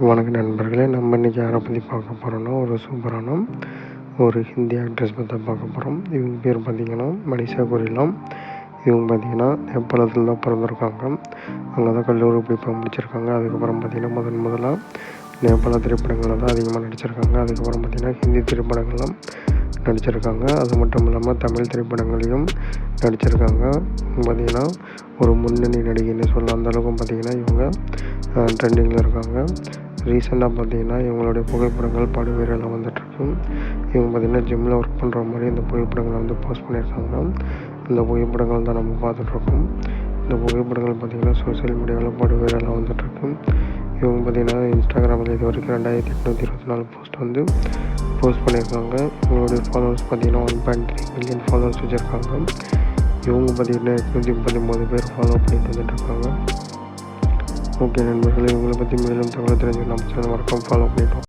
வணக்கம் நண்பர்களே, நம்ம இன்றைக்கி யாரை பற்றி பார்க்க போகிறோன்னா, ஒரு சூப்பரான ஒரு ஹிந்தி ஆக்ட்ரஸ் பற்றி தான் பார்க்க போகிறோம். இவங்க பேர் பார்த்திங்கன்னா மனிஷா கொய்ராலா. இவங்க பார்த்திங்கன்னா நேபாளத்தில் தான் பிறந்திருக்காங்க. அங்கே தான் கல்லூரி படிப்பை முடிச்சிருக்காங்க. அதுக்கப்புறம் பார்த்திங்கன்னா முதலாக நேபாள திரைப்படங்களில் தான் அதிகமாக நடிச்சிருக்காங்க. அதுக்கப்புறம் பார்த்திங்கன்னா ஹிந்தி திரைப்படங்கள்லாம் நடிச்சிருக்காங்க. அது மட்டும் இல்லாமல் தமிழ் திரைப்படங்களையும் நடிச்சிருக்காங்க. பார்த்திங்கன்னா ஒரு முன்னணி நடிகைன்னு சொல்லலாம். அந்தளவுக்கு பார்த்திங்கன்னா இவங்க ட்ரெண்டிங்கில் இருக்காங்க. ரீசெண்டாக பார்த்திங்கன்னா இவங்களுடைய புகைப்படங்கள் படுவேரெல்லாம் வந்துட்டுருக்கு. இவங்க பார்த்திங்கன்னா ஜிம்மில் ஒர்க் பண்ணுற மாதிரி இந்த புகைப்படங்களை வந்து போஸ்ட் பண்ணியிருக்காங்க. இந்த புகைப்படங்கள் தான் நம்ம பார்த்துட்ருக்கோம். இந்த புகைப்படங்கள் பார்த்திங்கன்னா சோசியல் மீடியாவில் படுவேரெல்லாம் வந்துட்டுருக்கு. இவங்க பார்த்திங்கன்னா இன்ஸ்டாகிராமில் இது வரைக்கும் 2824 போஸ்ட் வந்து போஸ்ட் பண்ணியிருக்காங்க. இவங்களுடைய ஃபாலோவர்ஸ் பார்த்திங்கன்னா 1.3 மில்லியன் ஃபாலோவர்ஸ் வச்சுருக்காங்க. இவங்க பார்த்திங்கன்னா 839 பேர் ஃபாலோ பண்ணிட்டு வந்துட்டுருக்காங்க. ஓகே நண்பர்களே, இவங்களை பற்றி மேலும் தகவல் தெரிஞ்சுக்கலாம். மறக்காம ஃபாலோ பண்ணிட்டோம்.